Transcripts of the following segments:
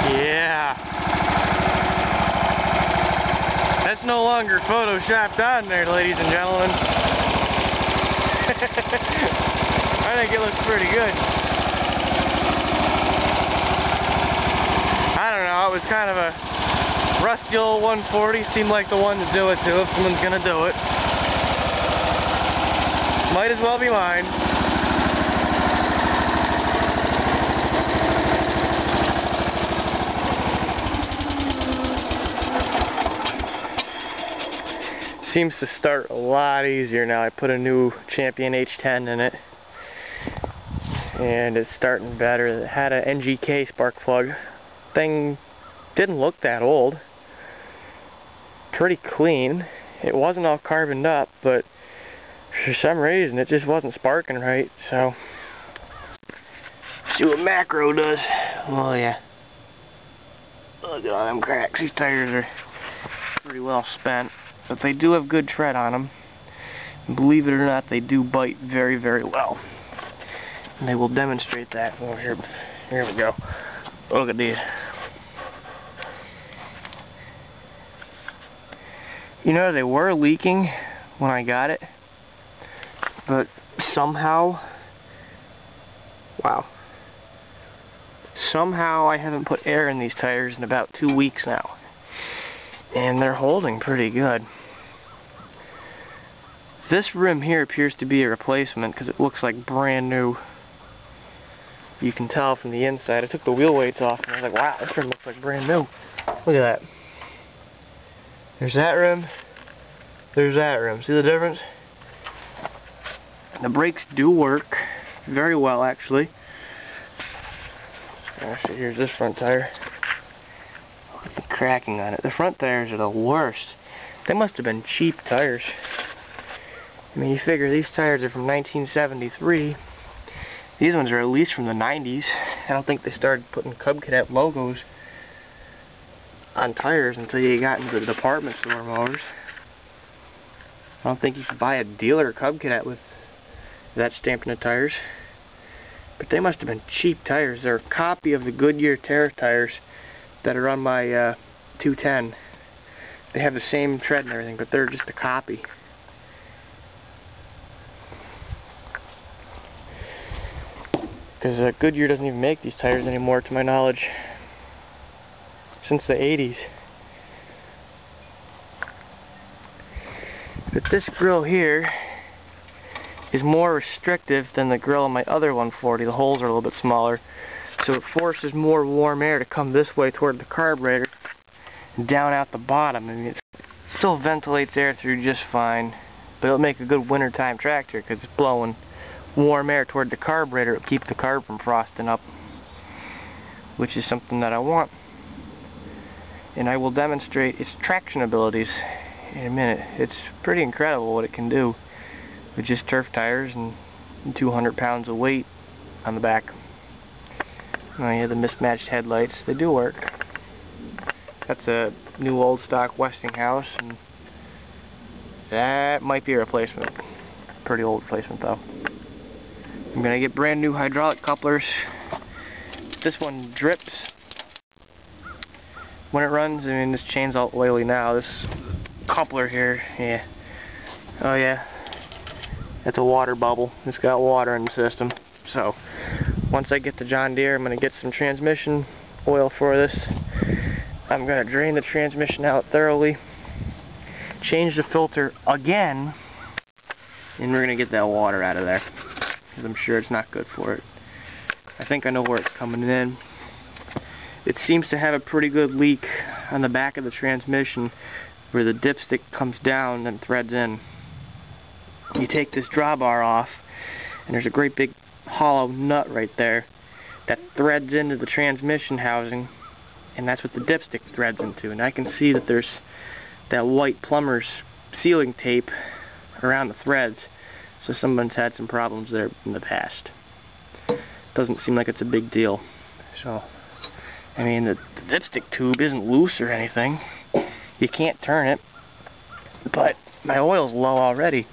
Yeah. That's no longer photoshopped on there, ladies and gentlemen. I think it looks pretty good. I don't know, it was kind of a rusty old 140. Seemed like the one to do it to if someone's gonna do it. Might as well be mine. Seems to start a lot easier now. I put a new Champion H10 in it, and it's starting better. It had a NGK spark plug. Thing didn't look that old. Pretty clean. It wasn't all carboned up, but for some reason it just wasn't sparking right. So, see what macro does. Oh yeah. Look at all them cracks. These tires are pretty well spent. But they do have good tread on them. And believe it or not, they do bite very, very well. And they will demonstrate that. Oh, here we go. Look at these. You know, they were leaking when I got it. But somehow, wow. Somehow I haven't put air in these tires in about 2 weeks now. And they're holding pretty good. This rim here appears to be a replacement because it looks like brand new. You can tell from the inside. I took the wheel weights off and I was like, wow, this rim looks like brand new. Look at that. There's that rim. There's that rim. See the difference? The brakes do work very well, actually. Actually, here's this front tire. Look at the cracking on it. The front tires are the worst. They must have been cheap tires. I mean, you figure these tires are from 1973. These ones are at least from the 90s. I don't think they started putting Cub Cadet logos on tires until you got into the department store motors. I don't think you could buy a dealer Cub Cadet with that stamped in the tires. But they must have been cheap tires. They're a copy of the Goodyear Terra tires that are on my 210. They have the same tread and everything, but they're just a copy. Because Goodyear doesn't even make these tires anymore, to my knowledge, since the 80s. But this grill here is more restrictive than the grill on my other 140. The holes are a little bit smaller, so it forces more warm air to come this way toward the carburetor and down out the bottom. I mean, it still ventilates air through just fine, but it'll make a good wintertime tractor because it's blowing warm air toward the carburetor. It'll keep the carb from frosting up, which is something that I want. And I will demonstrate its traction abilities in a minute. It's pretty incredible what it can do with just turf tires and 200 pounds of weight on the back. Oh yeah, the mismatched headlights, they do work. That's a new old stock Westinghouse, and that might be a replacement. Pretty old replacement though. I'm gonna get brand new hydraulic couplers. This one drips when it runs. I mean, this chain's all oily now. This coupler here, yeah. Oh yeah. It's a water bubble. It's got water in the system. So, once I get the John Deere, I'm going to get some transmission oil for this. I'm going to drain the transmission out thoroughly, change the filter again, and we're going to get that water out of there, because I'm sure it's not good for it. I think I know where it's coming in. It seems to have a pretty good leak on the back of the transmission where the dipstick comes down and threads in. You take this drawbar off, and there's a great big hollow nut right there that threads into the transmission housing, and that's what the dipstick threads into. And I can see that there's that white plumber's sealing tape around the threads, so someone's had some problems there in the past. Doesn't seem like it's a big deal. So, I mean, the dipstick tube isn't loose or anything. You can't turn it, but my oil's low already.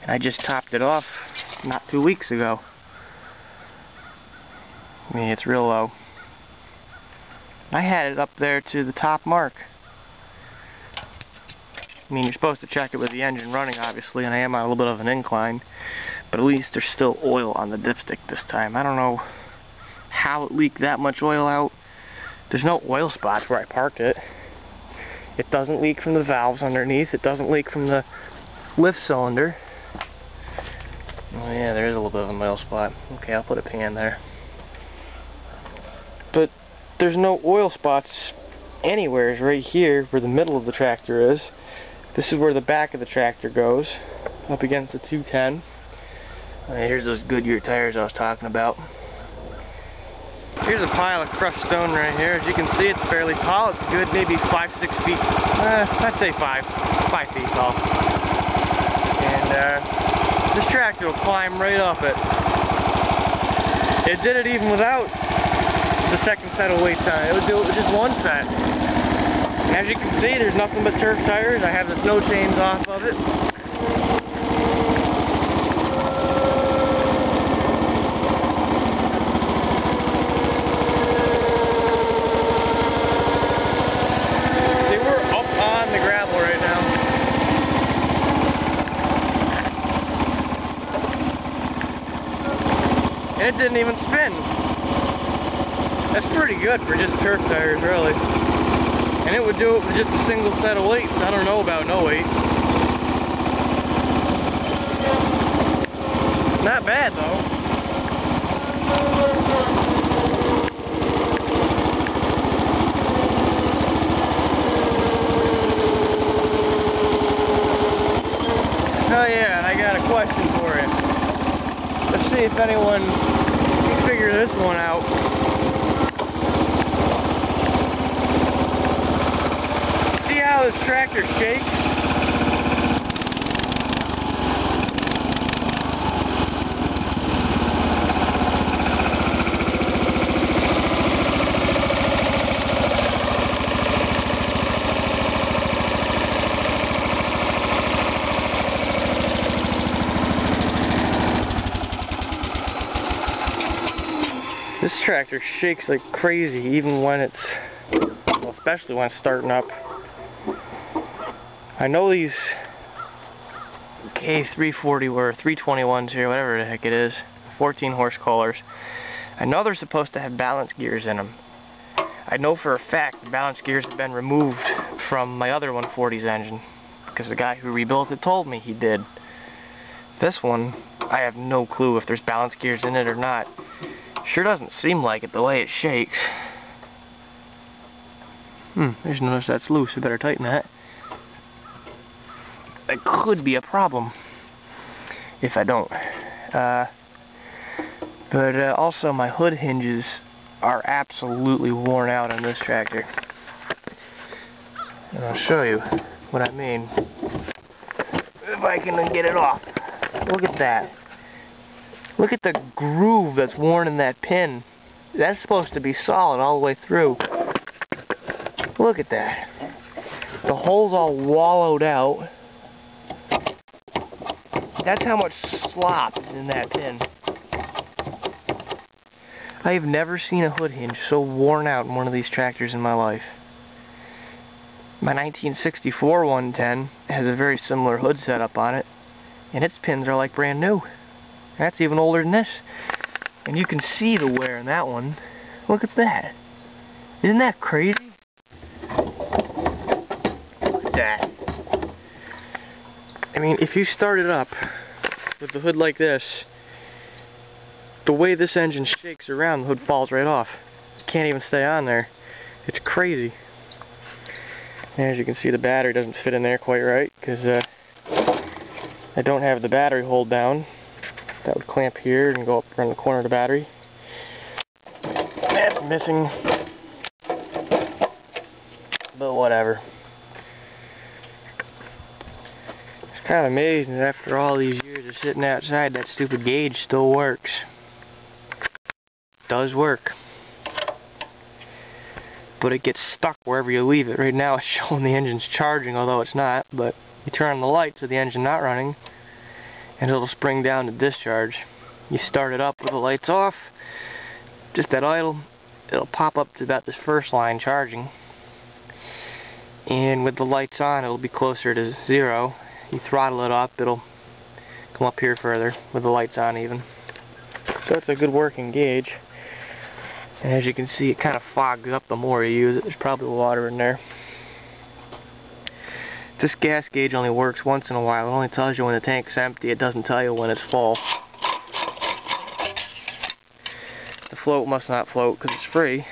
I just topped it off not 2 weeks ago. I mean, it's real low. I had it up there to the top mark. I mean, you're supposed to check it with the engine running, obviously, and I am on a little bit of an incline, but at least there's still oil on the dipstick this time. I don't know how it leaked that much oil out. There's no oil spots where I parked it. It doesn't leak from the valves underneath. It doesn't leak from the lift cylinder. Oh yeah, there is a little bit of an oil spot. Okay, I'll put a pan there. But there's no oil spots anywhere. It's right here where the middle of the tractor is. This is where the back of the tractor goes, up against the 210. Here's those Goodyear tires I was talking about. Here's a pile of crushed stone right here. As you can see, it's fairly tall. It's good, maybe 5-6 feet. I'd say 5 feet tall. And this tractor will climb right up it. It did it even without the second set of weights on it. It would do it with just one set. As you can see, there's nothing but turf tires. I have the snow chains off of it. See, we're up on the gravel right now. And it didn't even spin. That's pretty good for just turf tires, really. And it would do it with just a single set of weights. I don't know about no weight. Not bad though. Oh yeah, and I got a question for you. Let's see if anyone can figure this one out. How this tractor shakes. This tractor shakes like crazy even when it's, well, especially when it's starting up. I know these K340 or 321s here, whatever the heck it is, 14 horse coolers, I know they're supposed to have balance gears in them. I know for a fact the balance gears have been removed from my other 140's engine, because the guy who rebuilt it told me he did. This one, I have no clue if there's balance gears in it or not. Sure doesn't seem like it the way it shakes. I just noticed that's loose, I better tighten that. That could be a problem if I don't. But also my hood hinges are absolutely worn out on this tractor. And I'll show you what I mean if I can get it off. Look at that. Look at the groove that's worn in that pin. That's supposed to be solid all the way through. Look at that. The hole's all wallowed out. That's how much slop is in that pin. I have never seen a hood hinge so worn out in one of these tractors in my life. My 1964 110 has a very similar hood setup on it, and its pins are like brand new. That's even older than this. And you can see the wear in that one. Look at that. Isn't that crazy? Look at that. I mean, if you start it up with the hood like this, the way this engine shakes around, the hood falls right off. It can't even stay on there. It's crazy. And as you can see, the battery doesn't fit in there quite right, because I don't have the battery hold down. That would clamp here and go up around the corner of the battery. That's missing. But whatever. It's kind of amazing that after all these years of sitting outside, that stupid gauge still works. It does work. But it gets stuck wherever you leave it. Right now it's showing the engine's charging, although it's not. But you turn on the lights with the engine not running, and it'll spring down to discharge. You start it up with the lights off, just at idle, it'll pop up to about this first line charging, and with the lights on it'll be closer to 0. You throttle it up, it'll come up here further with the lights on even. So it's a good working gauge, and as you can see it kind of fogs up the more you use it. There's probably water in there. This gas gauge only works once in a while. It only tells you when the tank's empty. It doesn't tell you when it's full. The float must not float because it's free.